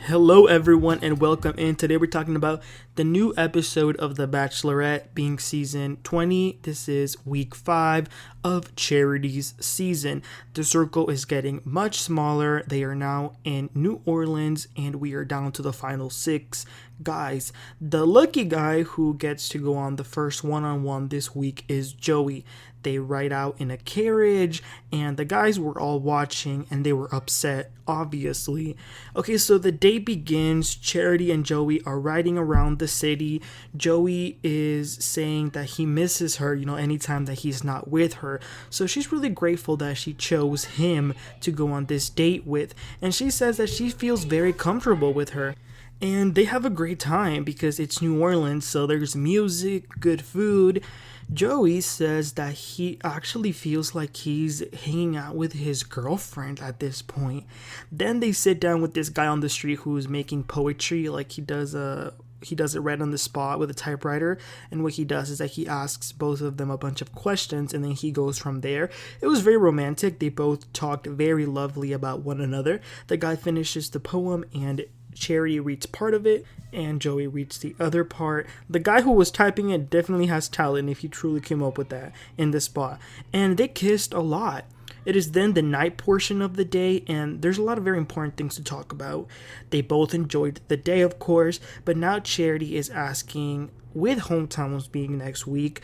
Hello everyone and welcome in. Today we're talking about the new episode of The Bachelorette being season 20. This is week 5 of Charity's season. The circle is getting much smaller. They are now in New Orleans and we are down to the final 6 guys. The lucky guy who gets to go on the first one-on-one this week is Joey. They ride out in a carriage and the guys were all watching and they were upset, obviously. Okay, so the day begins. Charity and Joey are riding around the city. Joey is saying that he misses her, anytime that he's not with her. So she's really grateful that she chose him to go on this date with. And she says that she feels very comfortable with her. And they have a great time because it's New Orleans, so there's music, good food. Joey says that he actually feels like he's hanging out with his girlfriend at this point. Then they sit down with this guy on the street who's making poetry, like he does it right on the spot with a typewriter, and what he does is that he asks both of them a bunch of questions and then he goes from there. It was very romantic. They both talked very lovely about one another. The guy finishes the poem and Charity reads part of it and Joey reads the other part. The guy who was typing it definitely has talent if he truly came up with that in the spot. And they kissed a lot. It is then the night portion of the day, and there's a lot of very important things to talk about. They both enjoyed the day, of course, but now Charity is asking, with hometowns being next week,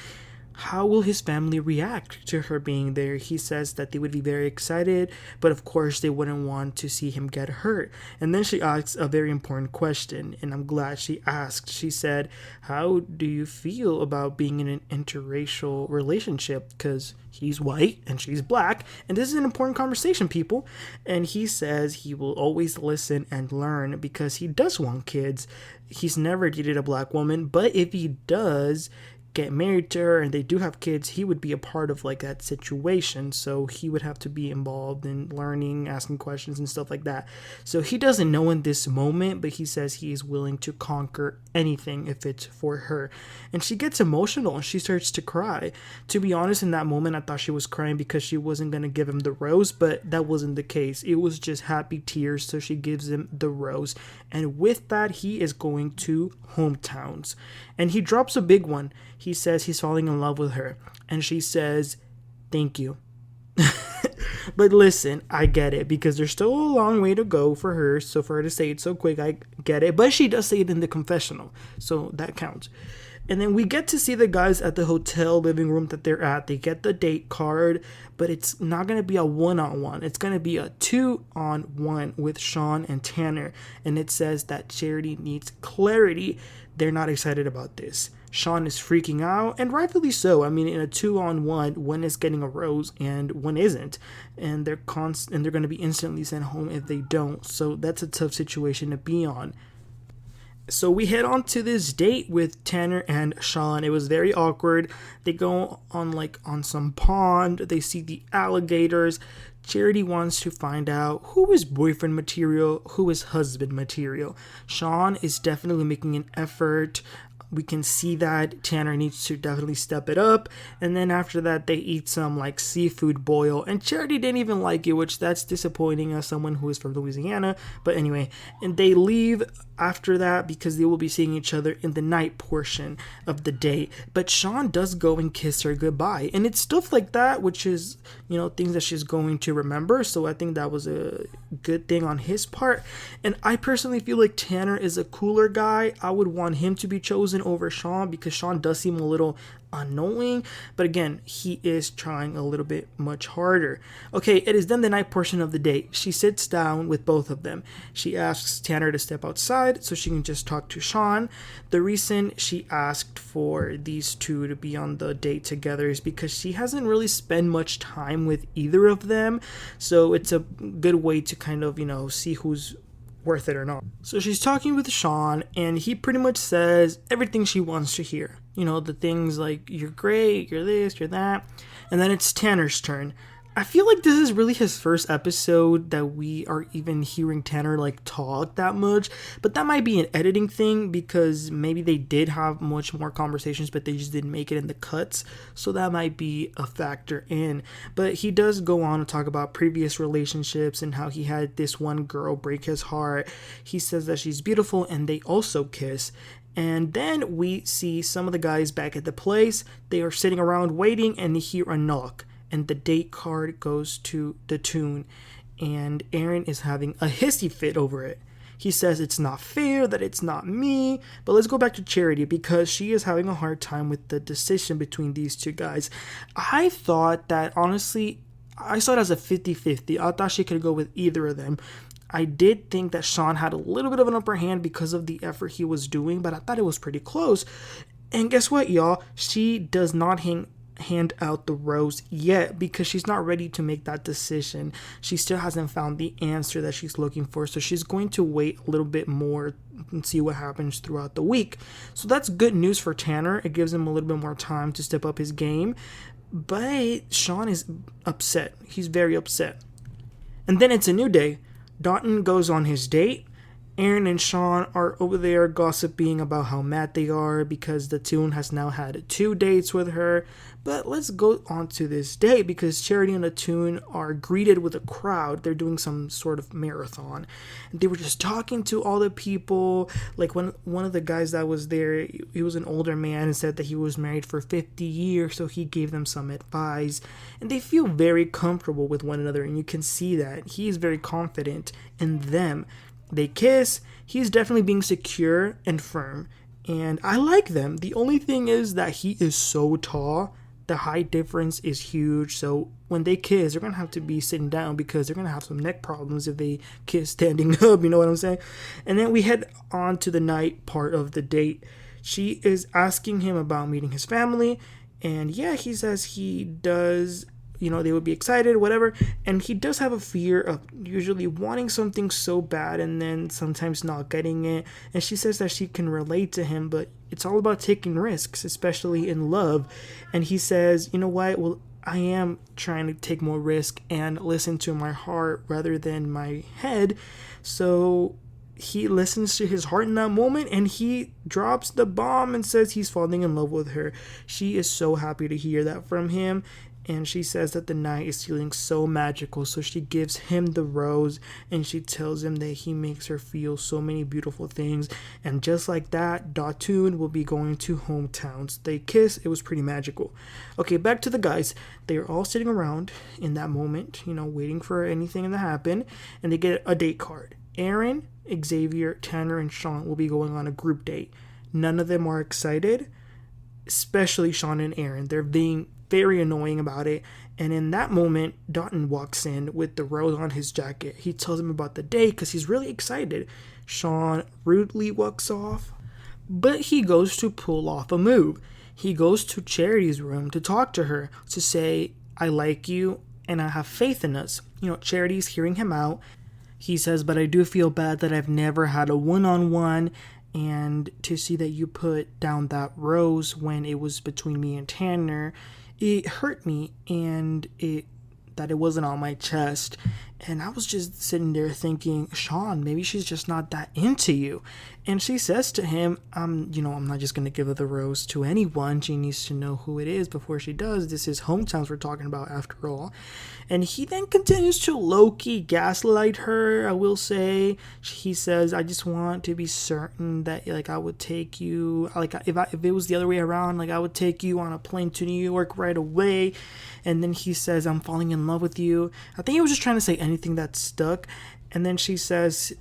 how will his family react to her being there? He says that they would be very excited, but of course they wouldn't want to see him get hurt. And then she asks a very important question, and I'm glad she asked. She said, how do you feel about being in an interracial relationship? Because he's white and she's black, and this is an important conversation, people. And he says he will always listen and learn because he does want kids. He's never dated a black woman, but if he does get married to her and they do have kids, he would be a part of like that situation, so he would have to be involved in learning, asking questions and stuff like that. So he doesn't know in this moment, but he says he is willing to conquer anything if it's for her. And she gets emotional and she starts to cry. To be honest, in that moment I thought she was crying because she wasn't going to give him the rose, but that wasn't the case. It was just happy tears, so she gives him the rose, and with that he is going to hometowns and he drops a big one. He says he's falling in love with her, and she says, thank you. But listen, I get it, because there's still a long way to go for her, so for her to say it so quick, I get it. But she does say it in the confessional, so that counts. And then we get to see the guys at the hotel living room that they're at. They get the date card, but it's not going to be a one-on-one. It's going to be a 2-on-1 with Sean and Tanner. And it says that Charity needs clarity. They're not excited about this. Sean is freaking out, and rightfully so. I mean, in a 2-on-1, one is getting a rose and one isn't, and they're going to be instantly sent home if they don't. So that's a tough situation to be on. So we head on to this date with Tanner and Sean. It was very awkward. They go on some pond. They see the alligators. Charity wants to find out who is boyfriend material, who is husband material. Sean is definitely making an effort. We can see that Tanner needs to definitely step it up. And then after that, they eat some seafood boil. And Charity didn't even like it, which that's disappointing as someone who is from Louisiana. But anyway, and they leave after that because they will be seeing each other in the night portion of the date. But Sean does go and kiss her goodbye. And it's stuff like that, which is, things that she's going to remember. So I think that was a good thing on his part. And I personally feel like Tanner is a cooler guy. I would want him to be chosen over Sean because Sean does seem a little annoying, but again, he is trying a little bit much harder. Okay, it is then the night portion of the date. She sits down with both of them. She asks Tanner to step outside so she can just talk to Sean. The reason she asked for these two to be on the date together is because she hasn't really spent much time with either of them, so it's a good way to kind of see who's worth it or not. So she's talking with Sean, and he pretty much says everything she wants to hear. The things like, you're great, you're this, you're that. And then it's Tanner's turn. I feel like this is really his first episode that we are even hearing Tanner like talk that much, but that might be an editing thing because maybe they did have much more conversations, but they just didn't make it in the cuts, so that might be a factor in. But he does go on to talk about previous relationships and how he had this one girl break his heart. He says that she's beautiful and they also kiss. And then we see some of the guys back at the place. They are sitting around waiting and they hear a knock. And the date card goes to Dotun, and Aaron is having a hissy fit over it. He says it's not fair, that it's not me, but let's go back to Charity because she is having a hard time with the decision between these two guys. I thought that, honestly, I saw it as a 50-50. I thought she could go with either of them. I did think that Sean had a little bit of an upper hand because of the effort he was doing, but I thought it was pretty close. And guess what, y'all? She does not hand out the rose yet because she's not ready to make that decision. She still hasn't found the answer that she's looking for, so she's going to wait a little bit more and see what happens throughout the week. So that's good news for Tanner. It gives him a little bit more time to step up his game, but Sean is upset. He's very upset. And then it's a new day. Dotun goes on his date. Aaron and Sean are over there gossiping about how mad they are because Dotun has now had 2 dates with her. But let's go on to this date because Charity and Dotun are greeted with a crowd. They're doing some sort of marathon. And they were just talking to all the people. Like one of the guys that was there, he was an older man and said that he was married for 50 years. So he gave them some advice. And they feel very comfortable with one another. And you can see that. He is very confident in them. They kiss. He's definitely being secure and firm. And I like them. The only thing is that he is so tall. The height difference is huge. So when they kiss, they're going to have to be sitting down because they're going to have some neck problems if they kiss standing up. You know what I'm saying? And then we head on to the night part of the date. She is asking him about meeting his family. And yeah, he says he does. They would be excited, whatever. And he does have a fear of usually wanting something so bad and then sometimes not getting it. And she says that she can relate to him, but it's all about taking risks, especially in love. And he says, you know what? Well, I am trying to take more risk and listen to my heart rather than my head. So he listens to his heart in that moment and he drops the bomb and says he's falling in love with her. She is so happy to hear that from him. And she says that the night is feeling so magical. So she gives him the rose and she tells him that he makes her feel so many beautiful things. And just like that, Dotun will be going to hometowns. They kiss. It was pretty magical. Okay, back to the guys. They are all sitting around in that moment, waiting for anything to happen. And they get a date card. Aaron, Xavier, Tanner, and Sean will be going on a group date. None of them are excited, especially Sean and Aaron. They're being very annoying about it. And in that moment, Dotun walks in with the rose on his jacket. He tells him about the day because he's really excited. Sean rudely walks off, but he goes to pull off a move. He goes to Charity's room to talk to her, to say, I like you and I have faith in us. Charity's hearing him out. He says, but I do feel bad that I've never had a one-on-one, and to see that you put down that rose when it was between me and Tanner, it hurt me, and that it wasn't on my chest. And I was just sitting there thinking, Sean, maybe she's just not that into you. And she says to him, I'm not just going to give her the rose to anyone. She needs to know who it is before she does. This is hometowns we're talking about after all. And he then continues to low-key gaslight her, I will say. He says, I just want to be certain that, I would take you, if it was the other way around, I would take you on a plane to New York right away. And then he says, I'm falling in love with you. I think he was just trying to say anything that stuck. And then she says,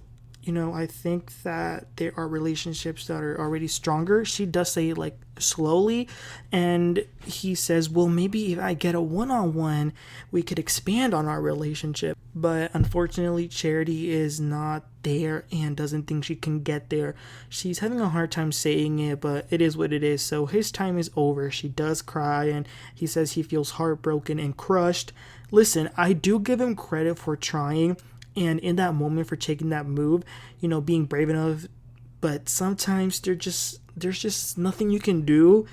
I think that there are relationships that are already stronger. She does say it slowly. And he says, well, maybe if I get a one-on-one, we could expand on our relationship. But unfortunately, Charity is not there and doesn't think she can get there. She's having a hard time saying it, but it is what it is. So his time is over. She does cry and he says he feels heartbroken and crushed. Listen, I do give him credit for trying and in that moment for taking that move, being brave enough. But sometimes there's just nothing you can do.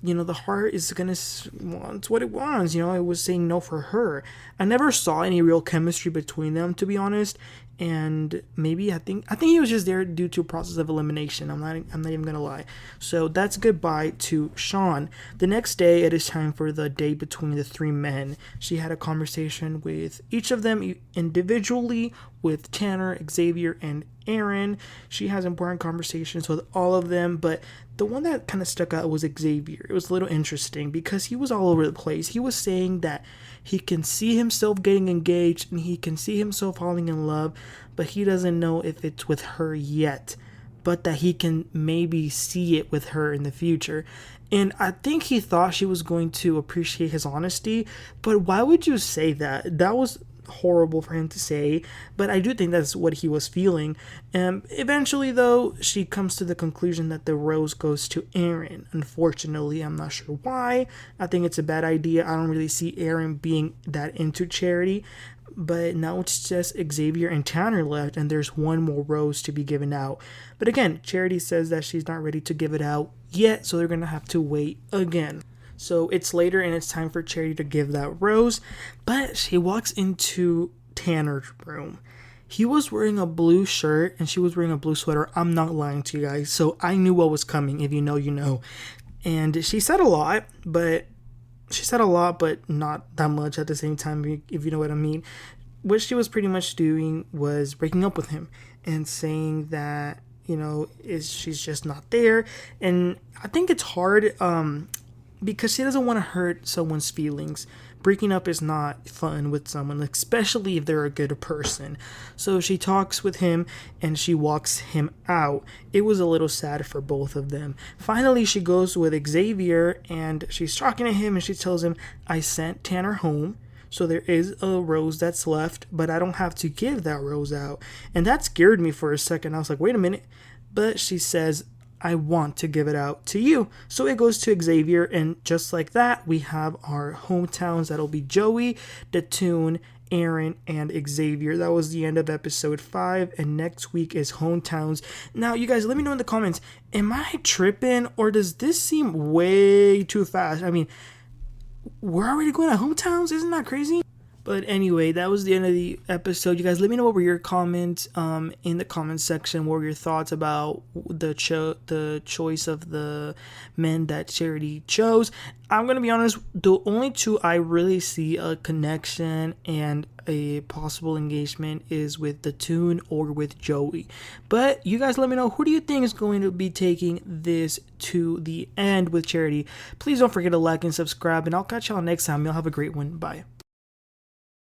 the heart is gonna wants what it wants. It was saying no for her. I never saw any real chemistry between them, to be honest. And maybe I think he was just there due to a process of elimination. I'm not even gonna lie. So that's goodbye to Sean. The next day, it is time for the date between the three men. She had a conversation with each of them individually, with Tanner, Xavier, and Aaron. She has important conversations with all of them, but the one that kind of stuck out was Xavier. It was a little interesting because he was all over the place. He was saying that he can see himself getting engaged and he can see himself falling in love, but he doesn't know if it's with her yet, but that he can maybe see it with her in the future. And I think he thought she was going to appreciate his honesty, but why would you say that? That was horrible for him to say, but I do think that's what he was feeling. Eventually, though, she comes to the conclusion that the rose goes to Aaron. Unfortunately, I'm not sure why. I think it's a bad idea. I don't really see Aaron being that into Charity, but now it's just Xavier and Tanner left, and there's one more rose to be given out. But again, Charity says that she's not ready to give it out yet, so they're gonna have to wait again. So it's later and it's time for Charity to give that rose, but she walks into Tanner's room. He was wearing a blue shirt and she was wearing a blue sweater. I'm not lying to you guys. So I knew what was coming. If you know, you know. And she said a lot, but not that much at the same time, if you know what I mean. What she was pretty much doing was breaking up with him and saying that, she's just not there. And I think it's hard, because she doesn't want to hurt someone's feelings. Breaking up is not fun with someone, especially if they're a good person. So she talks with him and she walks him out. It was a little sad for both of them. Finally, she goes with Xavier and she's talking to him and she tells him, I sent Tanner home, so there is a rose that's left, but I don't have to give that rose out. And that scared me for a second. I was like, wait a minute. But she says, I want to give it out to you. So it goes to Xavier, and just like that, we have our hometowns. That'll be Joey, Dotun, Aaron, and Xavier. That was the end of episode 5, and next week is hometowns. Now, you guys, let me know in the comments, am I tripping, or does this seem way too fast? I mean, we're already going to hometowns? Isn't that crazy? But anyway, that was the end of the episode. You guys, let me know what were your comments in the comments section. What were your thoughts about the choice of the men that Charity chose? I'm going to be honest, the only two I really see a connection and a possible engagement is with Dotun or with Joey. But you guys let me know, who do you think is going to be taking this to the end with Charity? Please don't forget to like and subscribe, and I'll catch y'all next time. Y'all have a great one. Bye.